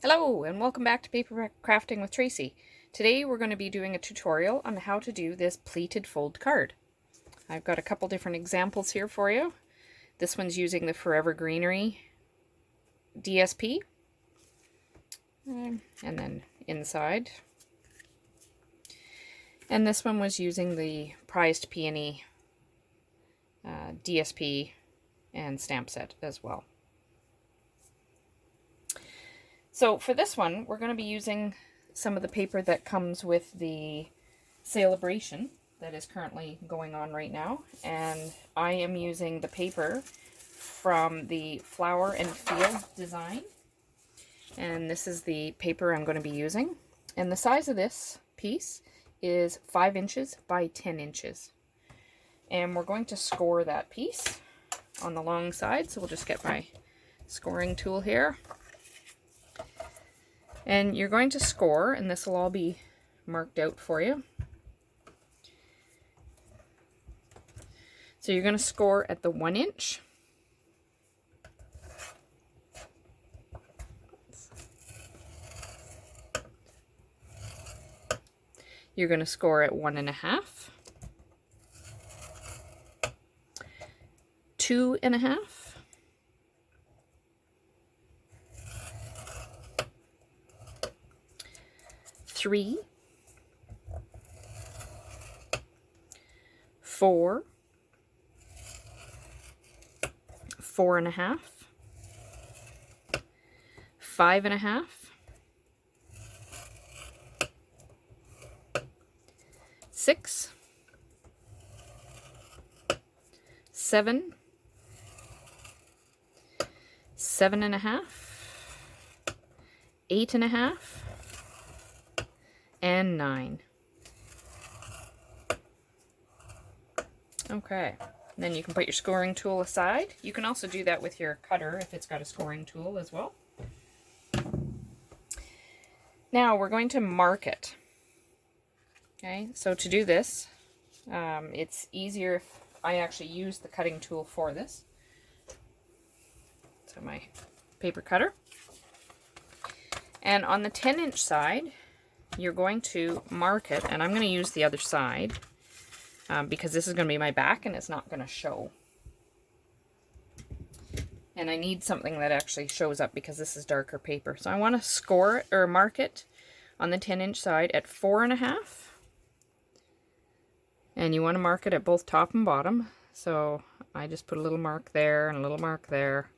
Hello and welcome back to Paper Crafting with Tracy. Today we're going to be doing a tutorial on how to do this pleated fold card. I've got a couple different examples here for you. This one's using the Forever Greenery DSP. And then inside. And this one was using the Prized Peony DSP and stamp set as well. So for this one, we're going to be using some of the paper that comes with the celebration that is currently going on right now. And I am using the paper from the Flower and Field design. And this is the paper I'm going to be using. And the size of this piece is 5 inches by 10 inches. And we're going to score that piece on the long side. So we'll just get my scoring tool here. And you're going to score, and this will all be marked out for you. So you're going to score at the 1 inch. You're going to score at 1.5, 2.5, 3, 4, 4.5, 5.5, 6, 7, 7.5, 8.5, and 9. Okay, then you can put your scoring tool aside. You can also do that with your cutter if it's got a scoring tool as well. Now we're going to mark it. Okay, so to do this, it's easier if I actually use the cutting tool for this. So my paper cutter. And on the 10-inch side, you're going to mark it, and I'm going to use the other side because this is going to be my back and it's not going to show. And I need something that actually shows up because this is darker paper. So I want to score it or mark it on the 10-inch side at 4.5. And you want to mark it at both top and bottom. So I just put a little mark there and a little mark there.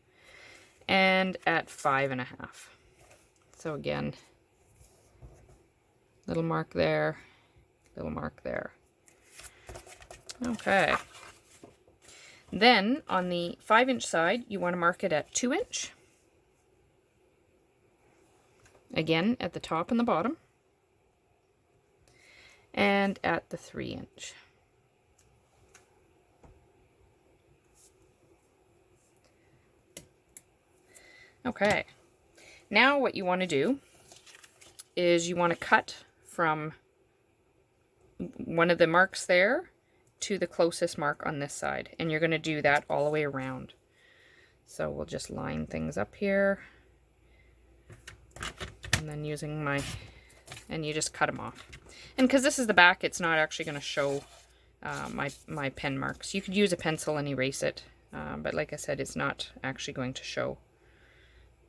And at 5.5. So again, little mark there, little mark there. Okay. Then on the 5-inch side, you want to mark it at 2 inch. Again, at the top and the bottom. And at the 3 inch. Okay. Now what you want to do is you want to cut from one of the marks there to the closest mark on this side, and you're going to do that all the way around. So we'll just line things up here, and then using my, and you just cut them off. And because this is the back, it's not actually going to show my pen marks. You could use a pencil and erase it, but like I said, it's not actually going to show.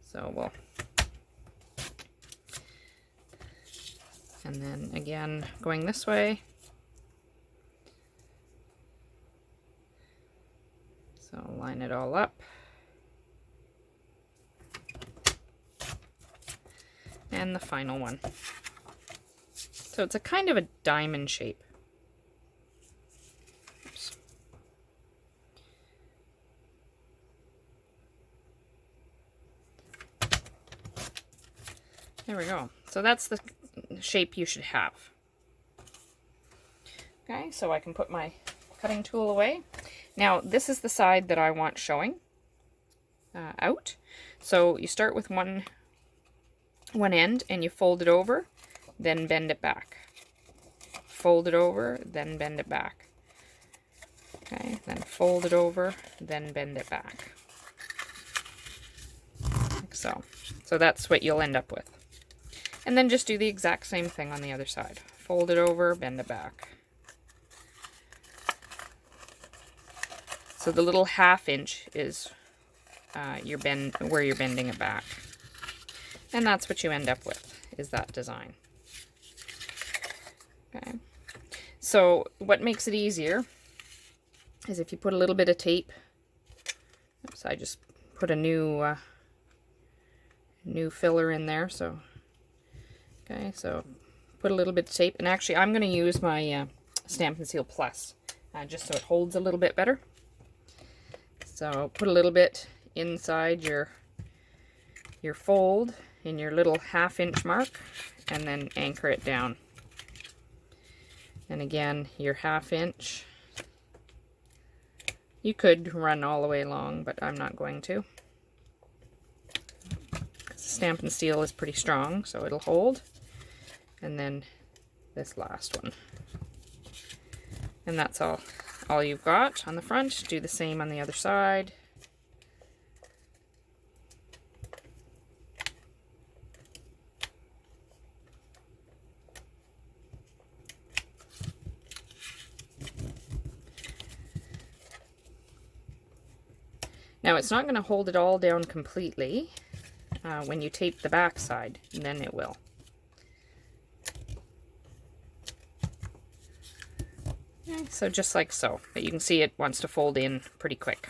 So we'll, and then again, going this way. So line it all up. And the final one. So it's a kind of a diamond shape. Oops. There we go. So that's the shape you should have. Okay, so I can put my cutting tool away. Now this is the side that I want showing out. So you start with one end and you fold it over, then bend it back. Fold it over, then bend it back. Okay, then fold it over, then bend it back. Like so. So that's what you'll end up with. And then just do the exact same thing on the other side. Fold it over, bend it back. So the little 1/2 inch is where you're bending it back. And that's what you end up with, is that design. Okay. So what makes it easier is if you put a little bit of tape. Oops, I just put a new filler in there. So, okay, so put a little bit of tape. And actually, I'm going to use my Stampin' Seal Plus, just so it holds a little bit better. So put a little bit inside your fold in your little 1/2 inch mark, and then anchor it down. And again, your 1/2 inch. You could run all the way along, but I'm not going to. Stampin' Seal is pretty strong, so it'll hold. And then this last one. And that's all you've got on the front. Do the same on the other side. Now it's not going to hold it all down completely when you tape the back side, and then it will. Okay, so just like so, but you can see it wants to fold in pretty quick.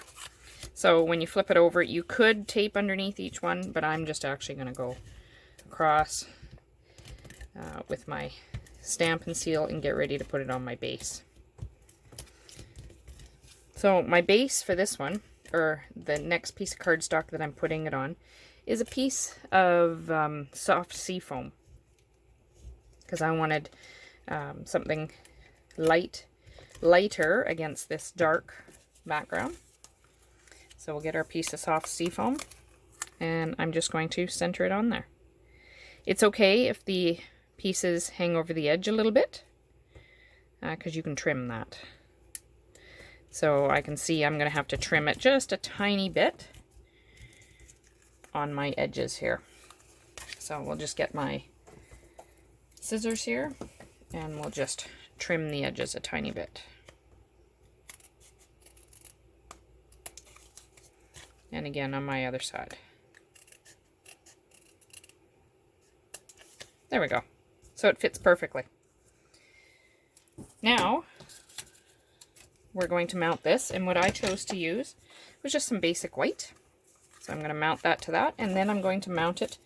So when you flip it over, you could tape underneath each one, but I'm just actually going to go across with my Stampin' Seal and get ready to put it on my base. So my base for this one, or the next piece of cardstock that I'm putting it on, is a piece of soft seafoam, because I wanted something lighter against this dark background. So we'll get our piece of soft seafoam, and I'm just going to center it on there. It's okay if the pieces hang over the edge a little bit, because you can trim that. So I can see I'm going to have to trim it just a tiny bit on my edges here. So we'll just get my scissors here, and we'll just trim the edges a tiny bit. And again on my other side. There we go. So it fits perfectly. Now we're going to mount this, and what I chose to use was just some basic white. So I'm going to mount that to that, and then I'm going to mount it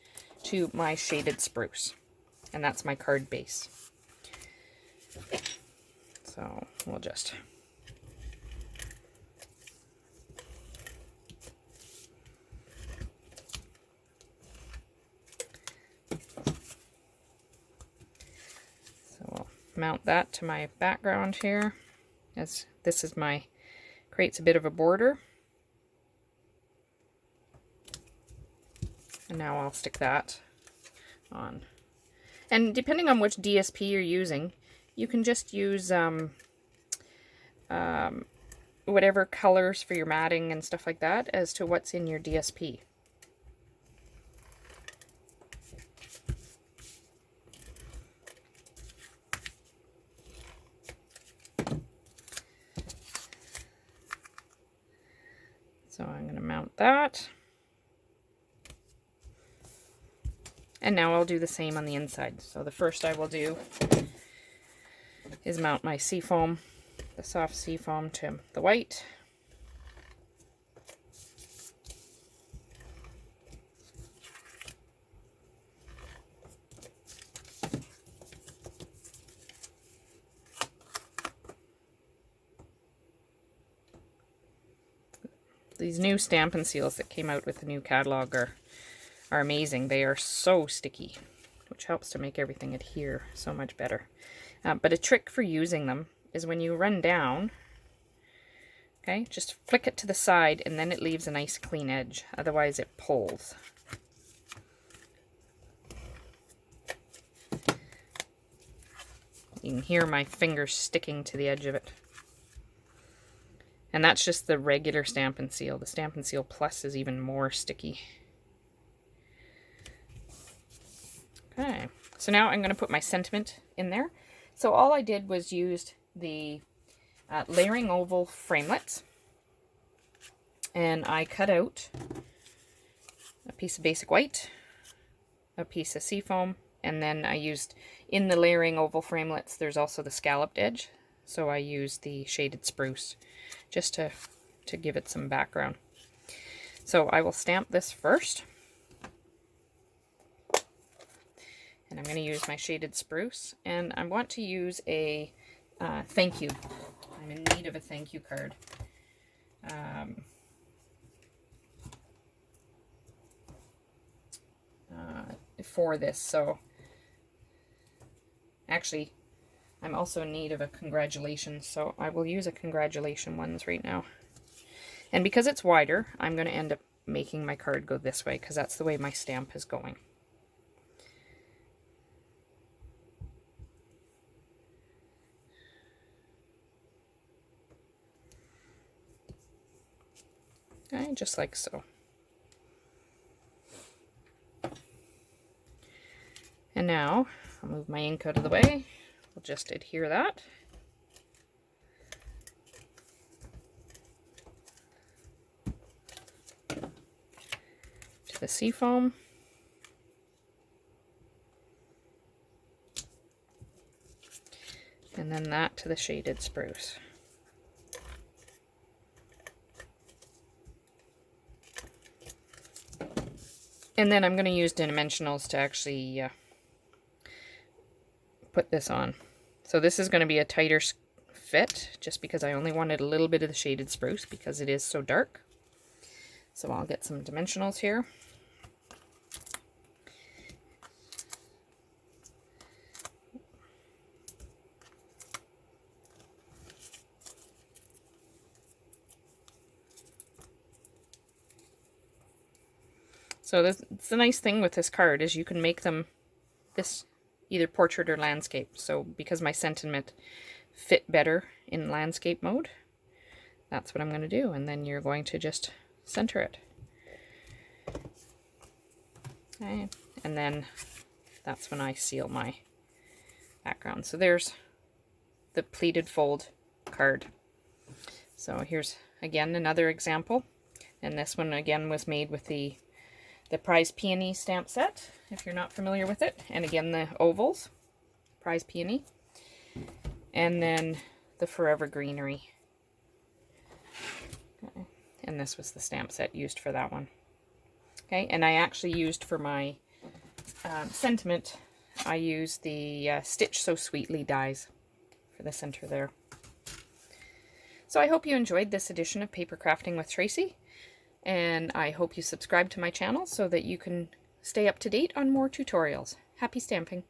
to my shaded spruce. And that's my card base. So we'll just mount that to my background here, as this is creates a bit of a border. And now I'll stick that on. And depending on which DSP you're using, you can just use whatever colors for your matting and stuff like that as to what's in your DSP. So I'm going to mount that. And now I'll do the same on the inside. So the first I will do is mount my seafoam, the soft seafoam, to the white. These new Stampin' Seals that came out with the new catalog are amazing. They are so sticky, which helps to make everything adhere so much better. But a trick for using them is when you run down, okay, just flick it to the side, and then it leaves a nice clean edge. Otherwise it pulls. You can hear my fingers sticking to the edge of it. And that's just the regular Stampin' Seal. The Stampin' Seal Plus is even more sticky. Okay, so now I'm going to put my sentiment in there. So all I did was used the layering oval framelits, and I cut out a piece of basic white, a piece of seafoam, and then I used, in the layering oval framelits, there's also the scalloped edge, so I used the shaded spruce just to give it some background. So I will stamp this first, and I'm going to use my shaded spruce, and I want to use a thank you. I'm in need of a thank you card. For this, so actually I'm also in need of a congratulations, so I will use a congratulation ones right now. And because it's wider, I'm going to end up making my card go this way because that's the way my stamp is going. Okay, just like so. And now I'll move my ink out of the way. We'll just adhere that. To the seafoam. And then that to the shaded spruce. And then I'm going to use dimensionals to actually put this on. So this is going to be a tighter fit, just because I only wanted a little bit of the shaded spruce because it is so dark. So I'll get some dimensionals here. So it's the nice thing with this card is you can make them this either portrait or landscape. So because my sentiment fit better in landscape mode, that's what I'm going to do. And then you're going to just center it. Okay. And then that's when I seal my background. So there's the pleated fold card. So here's again another example. And this one again was made with the Prize Peony stamp set, if you're not familiar with it. And again, the ovals, Prize Peony. And then the Forever Greenery. Okay. And this was the stamp set used for that one. Okay, and I actually used for my sentiment, I used the Stitch So Sweetly dies for the center there. So I hope you enjoyed this edition of Paper Crafting with Tracy. And I hope you subscribe to my channel so that you can stay up to date on more tutorials. Happy stamping!